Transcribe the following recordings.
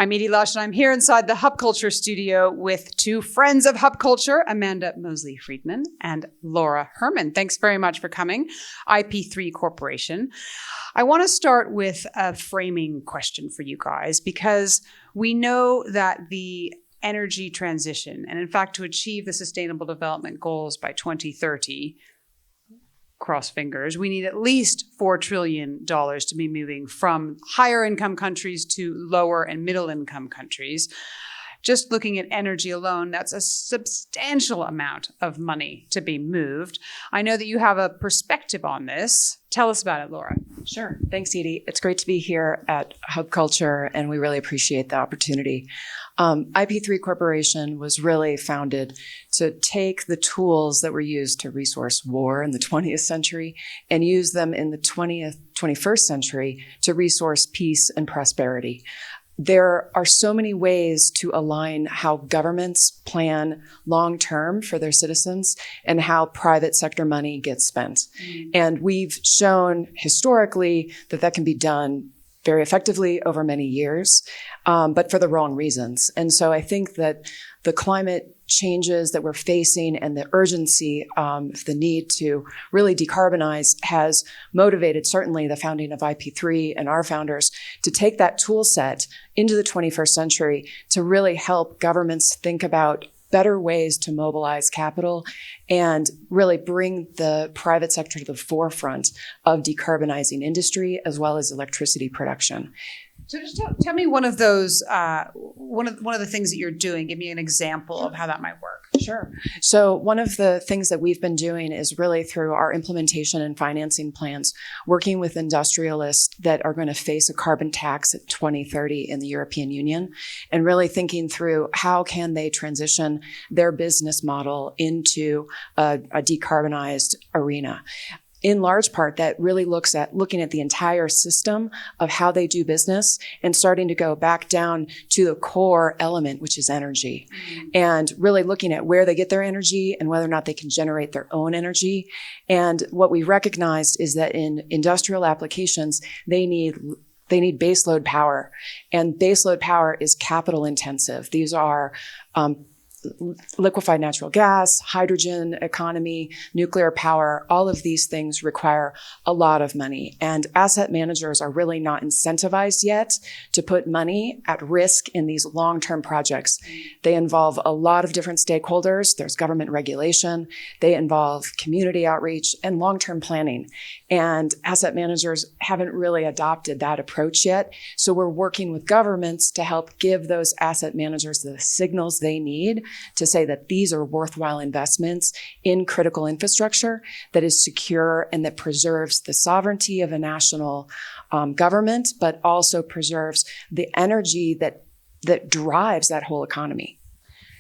I'm Edie Lush, and I'm here inside the Hub Culture studio with two friends of Hub Culture, Amanda Moslé Friedman and Laura Hermann. Thanks very much for coming. IP3 Corporation. I want to start with a framing question for you guys, because we know that the energy transition, and in fact, to achieve the Sustainable Development Goals by 2030, cross fingers, we need at least $4 trillion to be moving from higher income countries to lower and middle income countries. Just looking at energy alone, that's a substantial amount of money to be moved. I know that you have a perspective on this. Tell us about it, Laura. Sure. Thanks, Edie. It's great to be here at Hub Culture, and we really appreciate the opportunity. IP3 Corporation was really founded to take the tools that were used to resource war in the 20th century and use them in the 21st century to resource peace and prosperity. There are so many ways to align how governments plan long-term for their citizens and how private sector money gets spent. And we've shown historically that that can be done very effectively over many years, but for the wrong reasons. And so I think that the climate changes that we're facing and the urgency of the need to really decarbonize has motivated certainly the founding of IP3 and our founders to take that tool set into the 21st century to really help governments think about better ways to mobilize capital and really bring the private sector to the forefront of decarbonizing industry as well as electricity production. So just tell me one of those, one of the things that you're doing. Give me an example of how that might work. Sure. So one of the things that we've been doing is really through our implementation and financing plans, working with industrialists that are going to face a carbon tax at 2030 in the European Union, and really thinking through how can they transition their business model into a decarbonized arena. In large part, that really looks at looking at the entire system of how they do business and starting to go back down to the core element, which is energy, and really looking at where they get their energy and whether or not they can generate their own energy. And what we recognized is that in industrial applications, they need baseload power, and baseload power is capital intensive. These are liquefied natural gas, hydrogen economy, nuclear power, all of these things require a lot of money. And asset managers are really not incentivized yet to put money at risk in these long-term projects. They involve a lot of different stakeholders. There's government regulation. They involve community outreach and long-term planning. And asset managers haven't really adopted that approach yet. So we're working with governments to help give those asset managers the signals they need to say that these are worthwhile investments in critical infrastructure that is secure and that preserves the sovereignty of a national government, but also preserves the energy that drives that whole economy.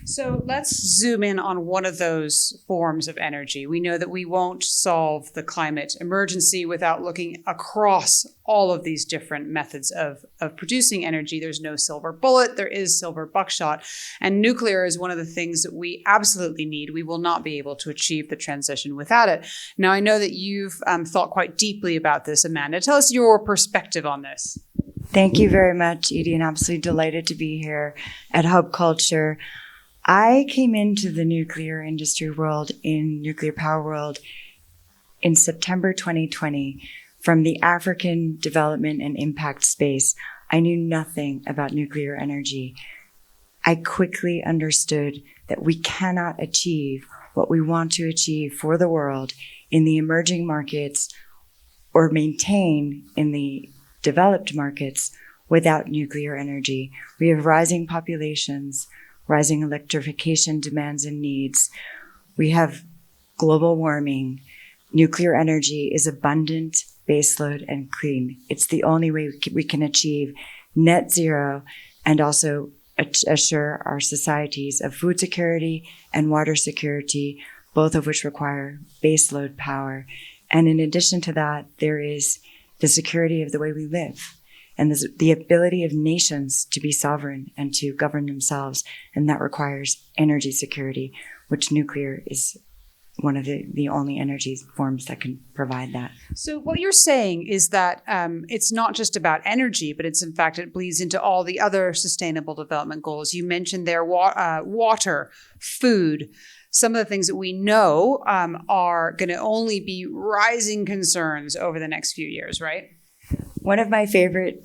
So let's zoom in on one of those forms of energy. We know that we won't solve the climate emergency without looking across all of these different methods of producing energy. There's no silver bullet. There is silver buckshot. And nuclear is one of the things that we absolutely need. We will not be able to achieve the transition without it. Now, I know that you've thought quite deeply about this, Amanda. Tell us your perspective on this. Thank you very much, Edie, and absolutely delighted to be here at Hub Culture. I came into the nuclear industry world, in nuclear power world, in September 2020 from the African development and impact space. I knew nothing about nuclear energy. I quickly understood that we cannot achieve what we want to achieve for the world in the emerging markets or maintain in the developed markets without nuclear energy. We have rising populations, rising electrification demands and needs. We have global warming. Nuclear energy is abundant, baseload, and clean. It's the only way we can achieve net zero and also assure our societies of food security and water security, both of which require baseload power. And in addition to that, there is the security of the way we live, and the ability of nations to be sovereign and to govern themselves. And that requires energy security, which nuclear is one of the only energy forms that can provide that. So what you're saying is that it's not just about energy, but it's in fact, it bleeds into all the other sustainable development goals. You mentioned there water, food, some of the things that we know are going to only be rising concerns over the next few years, right? One of my favorite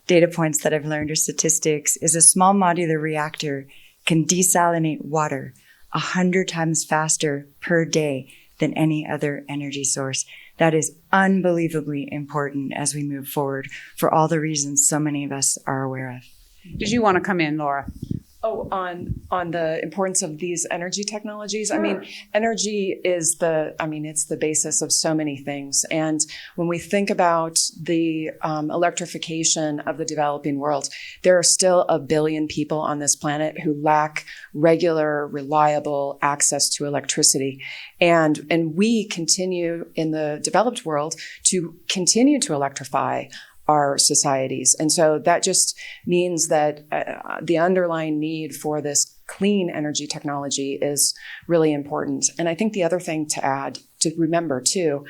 data points that I've learned or statistics is a small modular reactor can desalinate water 100 times faster per day than any other energy source. That is unbelievably important as we move forward for all the reasons so many of us are aware of. Did you want to come in, Laura? Oh, on the importance of these energy technologies. Sure. I mean, energy is it's the basis of so many things. And when we think about the electrification of the developing world, there are still 1 billion people on this planet who lack regular, reliable access to electricity. And we continue in the developed world to continue to electrify our societies. And so that just means that the underlying need for this clean energy technology is really important. And I think the other thing to remember too,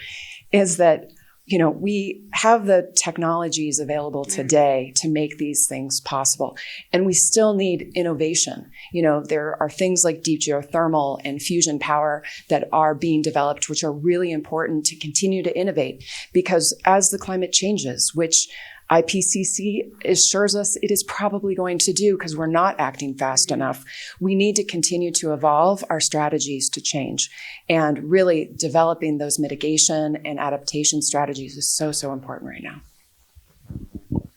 is that we have the technologies available today to make these things possible. And we still need innovation. There are things like deep geothermal and fusion power that are being developed, which are really important to continue to innovate. Because as the climate changes, which IPCC assures us it is probably going to do because we're not acting fast enough, we need to continue to evolve our strategies to change. And really developing those mitigation and adaptation strategies is so, so important right now.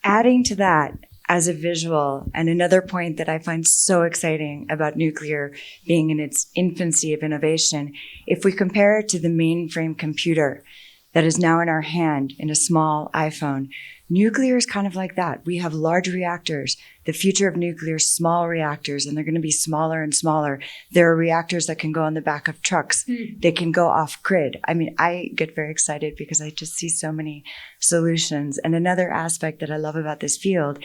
Adding to that, as a visual, and another point that I find so exciting about nuclear being in its infancy of innovation, if we compare it to the mainframe computer that is now in our hand in a small iPhone, nuclear is kind of like that. We have large reactors. The future of nuclear is small reactors, and they're going to be smaller and smaller. There are reactors that can go on the back of trucks. They can go off grid. I mean, I get very excited because I just see so many solutions. And another aspect that I love about this field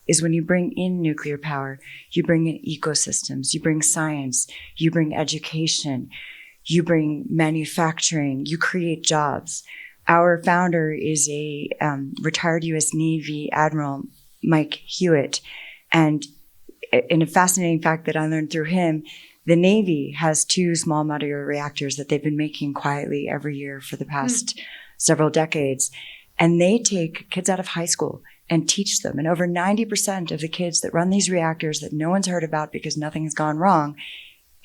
is when you bring in nuclear power, you bring in ecosystems, you bring science, you bring education, you bring manufacturing, you create jobs. Our founder is a retired U.S. Navy Admiral, Mike Hewitt. And in a fascinating fact that I learned through him, the Navy has 2 small modular reactors that they've been making quietly every year for the past several decades. And they take kids out of high school and teach them. And over 90% of the kids that run these reactors that no one's heard about because nothing has gone wrong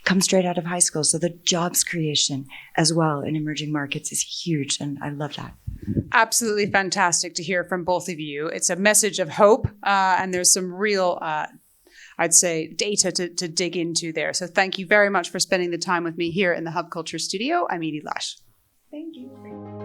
come straight out of high school. So the jobs creation as well in emerging markets is huge. And I love that. Absolutely fantastic to hear from both of you. It's a message of hope, and there's some real, I'd say, data to dig into there. So thank you very much for spending the time with me here in the Hub Culture studio. I'm Edie Lush. Thank you.